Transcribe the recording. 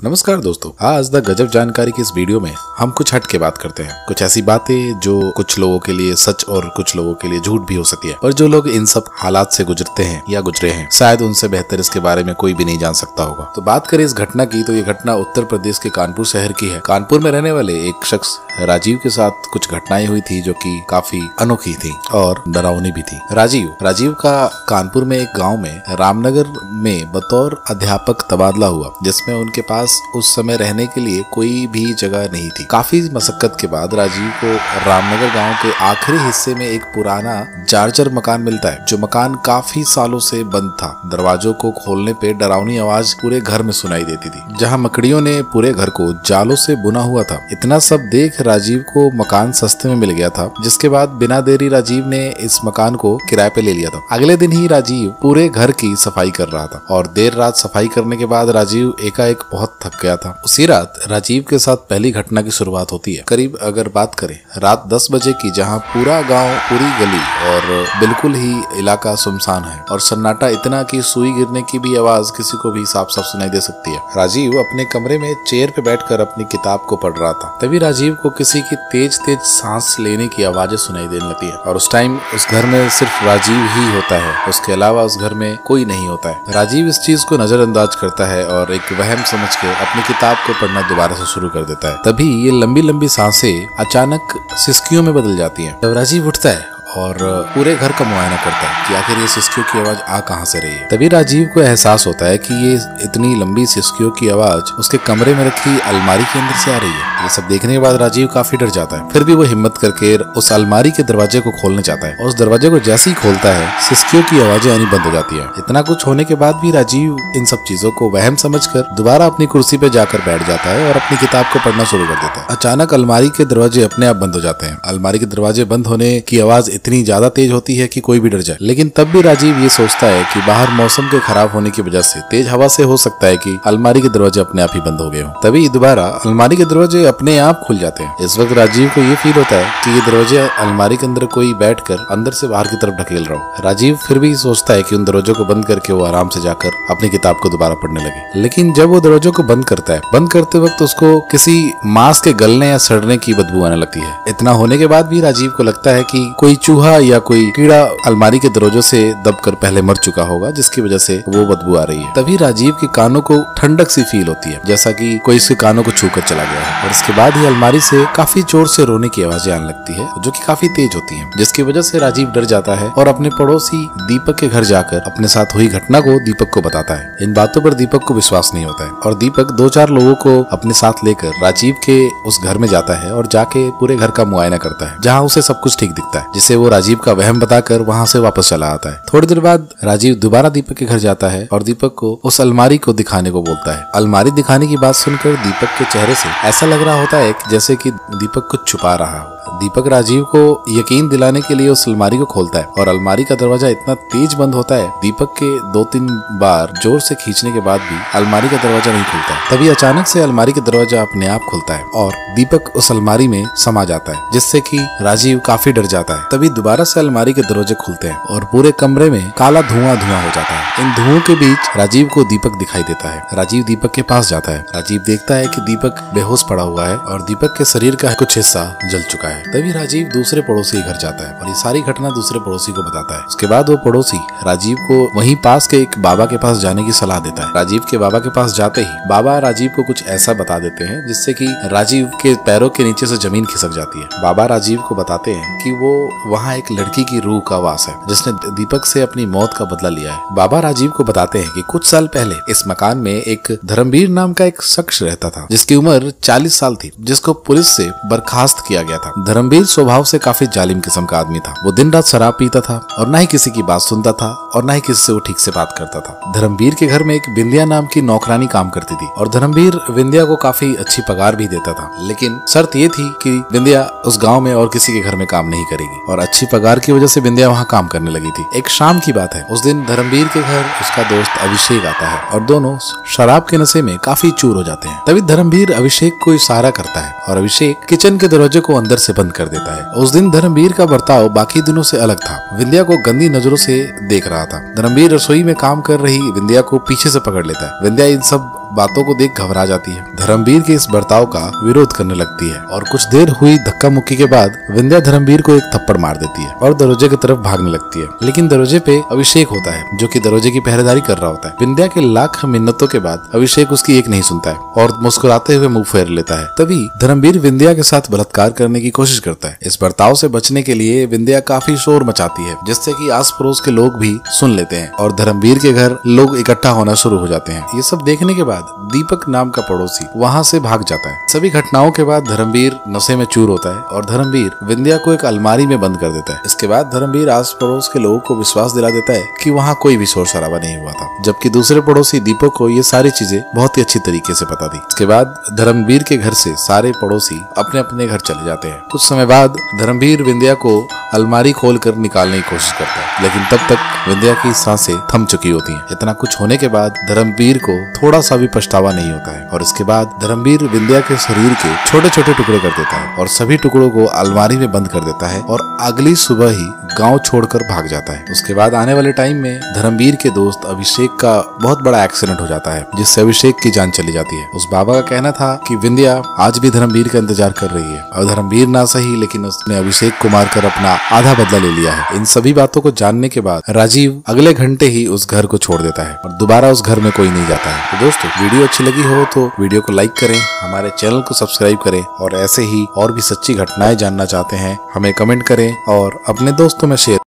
नमस्कार दोस्तों, आज द गजब जानकारी की इस वीडियो में हम कुछ हट के बात करते हैं। कुछ ऐसी बातें जो कुछ लोगों के लिए सच और कुछ लोगों के लिए झूठ भी हो सकती है, पर जो लोग इन सब हालात से गुजरते हैं या गुजरे हैं शायद उनसे बेहतर इसके बारे में कोई भी नहीं जान सकता होगा। तो बात करें इस घटना की, तो ये घटना उत्तर प्रदेश के कानपुर शहर की है। कानपुर में रहने वाले एक शख्स राजीव के साथ कुछ घटनाएं हुई थी जो कि काफी अनोखी थी और डरावनी भी थी। राजीव का कानपुर में एक गाँव में रामनगर में बतौर अध्यापक तबादला हुआ, जिसमें उनके पास उस समय रहने के लिए कोई भी जगह नहीं थी। काफी मशक्कत के बाद राजीव को रामनगर गांव के आखिरी हिस्से में एक पुराना जार्जर मकान मिलता है, जो मकान काफी सालों से बंद था। दरवाजों को खोलने पे डरावनी आवाज पूरे घर में सुनाई देती थी, जहां मकड़ियों ने पूरे घर को जालों से बुना हुआ था। इतना सब देख राजीव को मकान सस्ते में मिल गया था, जिसके बाद बिना देरी राजीव ने इस मकान को किराए पे ले लिया था। अगले दिन ही राजीव पूरे घर की सफाई कर रहा था और देर रात सफाई करने के बाद राजीव एकाएक बहुत थक गया था। उसी रात राजीव के साथ पहली घटना की शुरुआत होती है। करीब अगर बात करें रात 10 बजे की, जहां पूरा गांव, पूरी गली और बिल्कुल ही इलाका सुनसान है और सन्नाटा इतना कि सुई गिरने की भी आवाज किसी को भी साफ साफ सुनाई दे सकती है। राजीव अपने कमरे में चेयर पे बैठकर अपनी किताब को पढ़ रहा था। तभी राजीव को किसी की तेज तेज सांस लेने की आवाजें सुनाई देने लगती है और उस टाइम उस घर में सिर्फ राजीव ही होता है, उसके अलावा उस घर में कोई नहीं होता है। राजीव इस चीज को नजरअंदाज करता है और एक वहम समझ के अपनी किताब को पढ़ना दोबारा से शुरू कर देता है। तभी ये लंबी लंबी सांसें अचानक सिसकियों में बदल जाती हैं। जब राजीव उठता है और पूरे घर का मुआयना करता है कि आखिर ये सिसकियों की आवाज आ कहां से रही है। तभी राजीव को एहसास होता है कि ये इतनी लंबी सिसकियों की आवाज उसके कमरे में रखी अलमारी के अंदर से आ रही है। ये सब देखने के बाद राजीव काफी डर जाता है। फिर भी वो हिम्मत करके उस अलमारी के दरवाजे को खोलने चाहता है और उस दरवाजे को जैसे ही खोलता है सिसकियों की आवाजें आनी बंद हो जाती है। इतना कुछ होने के बाद भी राजीव इन सब चीजों को वहम समझकर दोबारा अपनी कुर्सी पे जाकर बैठ जाता है और अपनी किताब को पढ़ना शुरू कर देता है। अचानक अलमारी के दरवाजे अपने आप बंद हो जाते हैं। अलमारी के दरवाजे बंद होने की आवाज इतनी ज्यादा तेज होती है कि कोई भी डर जाए, लेकिन तब भी राजीव ये सोचता है कि बाहर मौसम के खराब होने की वजह से तेज हवा से हो सकता है कि अलमारी के दरवाजे अपने आप ही बंद हो गए हों। तभी दोबारा अलमारी के दरवाजे अपने आप खुल जाते हैं। इस वक्त राजीव को ये फील होता है कि ये दरवाजे अलमारी के अंदर कोई बैठकर अंदर से बाहर की तरफ ढकेल रहा हो। राजीव फिर भी सोचता है कि उन दरवाजों को बंद करके वो आराम से जाकर अपनी किताब को दोबारा पढ़ने लगे, लेकिन जब वो दरवाजों को बंद करता है, बंद करते वक्त उसको किसी मांस के गलने या सड़ने की बदबू आने लगती है। इतना होने के बाद भी राजीव को लगता है कि कोई चूहा या कोई कीड़ा अलमारी के दरवाजों से दबकर पहले मर चुका होगा, जिसकी वजह से वो बदबू आ रही है। तभी राजीव के कानों को ठंडक सी फील होती है, जैसा कि कोई इसके कानों को छूकर चला गया है। और इसके बाद ही अलमारी से काफी जोर से रोने की आवाजें आने लगती है, जो कि काफी तेज होती हैं, जिसकी वजह से राजीव डर जाता है और अपने पड़ोसी दीपक के घर जाकर अपने साथ हुई घटना को दीपक को बताता है। इन बातों पर दीपक को विश्वास नहीं होता है और दीपक 2-4 लोगों को अपने साथ लेकर राजीव के उस घर में जाता है और जाके पूरे घर का मुआयना करता है, जहाँ उसे सब कुछ ठीक दिखता है, जिसे वो राजीव का वहम बताकर वहाँ से वापस चला आता है। थोड़ी देर बाद राजीव दोबारा दीपक के घर जाता है और दीपक को उस अलमारी को दिखाने को बोलता है। अलमारी दिखाने की बात सुनकर दीपक के चेहरे से ऐसा लग रहा होता है जैसे कि दीपक कुछ छुपा रहा हो। दीपक राजीव को यकीन दिलाने के लिए उस अलमारी को खोलता है और अलमारी का दरवाजा इतना तेज बंद होता है, दीपक के 2-3 बार जोर से खींचने के बाद भी अलमारी का दरवाजा नहीं खुलता है। तभी अचानक से अलमारी का दरवाजा अपने आप खुलता है और दीपक उस अलमारी में समा जाता है, जिससे कि राजीव काफी डर जाता है। तभी दोबारा से अलमारी के दरवाजे खुलते हैं और पूरे कमरे में काला धुआं हो जाता है। इन धुओं के बीच राजीव को दीपक दिखाई देता है। राजीव दीपक के पास जाता है। राजीव देखता है कि दीपक बेहोश पड़ा हुआ है और दीपक के शरीर का कुछ हिस्सा जल चुका है। तभी राजीव दूसरे पड़ोसी के घर जाता है और ये सारी घटना दूसरे पड़ोसी को बताता है। उसके बाद वो पड़ोसी राजीव को वहीं पास के एक बाबा के पास जाने की सलाह देता है। राजीव के बाबा के पास जाते ही बाबा राजीव को कुछ ऐसा बता देते हैं जिससे कि राजीव के पैरों के नीचे से जमीन खिसक जाती है। बाबा राजीव को बताते हैं कि वो वहाँ एक लड़की की रूह का वास है, जिसने दीपक से अपनी मौत का बदला लिया है। बाबा राजीव को बताते हैं कि कुछ साल पहले इस मकान में एक धर्मवीर नाम का एक शख्स रहता था, जिसकी उम्र 40 साल थी, जिसको पुलिस से बर्खास्त किया गया था। धर्मवीर स्वभाव से काफी जालिम किस्म का आदमी था। वो दिन रात शराब पीता था और न ही किसी की बात सुनता था और न ही किसी से वो ठीक से बात करता था। धर्मवीर के घर में एक विंध्या नाम की नौकरानी काम करती थी और धर्मवीर विंध्या को काफी अच्छी पगार भी देता था, लेकिन शर्त ये थी कि विंध्या उस गांव में और किसी के घर में काम नहीं करेगी। और अच्छी पगार की वजह से विंध्या वहाँ काम करने लगी थी। एक शाम की बात है, उस दिन धर्मवीर के घर उसका दोस्त अभिषेक आता है और दोनों शराब के नशे में काफी चूर हो जाते हैं। तभी धर्मवीर अभिषेक को इशारा करता है और अभिषेक किचन के दरवाजे को अंदर से बंद कर देता है। उस दिन धर्मवीर का बर्ताव बाकी दिनों से अलग था। विंध्या को गंदी नजरों से देख रहा था। धर्मवीर रसोई में काम कर रही विंध्या को पीछे से पकड़ लेता है। विंध्या इन सब बातों को देख घबरा जाती है। धर्मवीर के इस बर्ताव का विरोध करने लगती है और कुछ देर हुई धक्का मुक्की के बाद विंध्या धर्मवीर को एक थप्पड़ मार देती है और दरवाजे की तरफ भागने लगती है। लेकिन दरवाजे पे अभिषेक होता है जो कि दरवाजे की पहरेदारी कर रहा होता है। विंध्या के लाख मिन्नतों के बाद अभिषेक उसकी एक नहीं सुनता है और मुस्कुराते हुए मुंह फेर लेता है। तभी धर्मवीर विंध्या के साथ बलात्कार करने की कोशिश करता है। इस बर्ताव से बचने के लिए विंध्या काफी शोर मचाती है जिससे कि आस पड़ोस के लोग भी सुन लेते हैं और धर्मवीर के घर लोग इकट्ठा होना शुरू हो जाते हैं। ये सब देखने के बाद दीपक नाम का पड़ोसी वहाँ से भाग जाता है। सभी घटनाओं के बाद धर्मवीर नशे में चूर होता है और धर्मवीर विंध्या को एक अलमारी में बंद कर देता है। इसके बाद धर्मवीर आस पड़ोस के लोगों को विश्वास दिला देता है कि वहाँ कोई भी शोर शराबा नहीं हुआ था, जबकि दूसरे पड़ोसी दीपक को ये सारी चीजें बहुत ही अच्छी तरीके से पता थी। इसके बाद धर्मवीर के घर से सारे पड़ोसी अपने अपने घर चले जाते हैं। कुछ समय बाद धर्मवीर विंध्या को अलमारी खोलकर निकालने की कोशिश करता है, लेकिन तब तक विंध्या की सांसें थम चुकी होती हैं। इतना कुछ होने के बाद धर्मवीर को थोड़ा सा भी पछतावा नहीं होता है और इसके बाद धर्मवीर विंध्या के शरीर के छोटे छोटे टुकड़े कर देता है और सभी टुकड़ों को अलमारी में बंद कर देता है और अगली सुबह ही गांव छोड़कर भाग जाता है। उसके बाद आने वाले टाइम में धर्मवीर के दोस्त अभिषेक का बहुत बड़ा एक्सीडेंट हो जाता है जिससे अभिषेक की जान चली जाती है। उस बाबा का कहना था कि विंध्या आज भी धर्मवीर का इंतजार कर रही है और धर्मवीर ना सही लेकिन उसने अभिषेक को मारकर अपना आधा बदला ले लिया है। इन सभी बातों को जानने के बाद राजीव अगले घंटे ही उस घर को छोड़ देता है और दोबारा उस घर में कोई नहीं जाता है। तो दोस्तों, वीडियो अच्छी लगी हो तो वीडियो को लाइक करें, हमारे चैनल को सब्सक्राइब करें और ऐसे ही और भी सच्ची घटनाएं जानना चाहते हैं हमें कमेंट करें और अपने दोस्तों में शेयर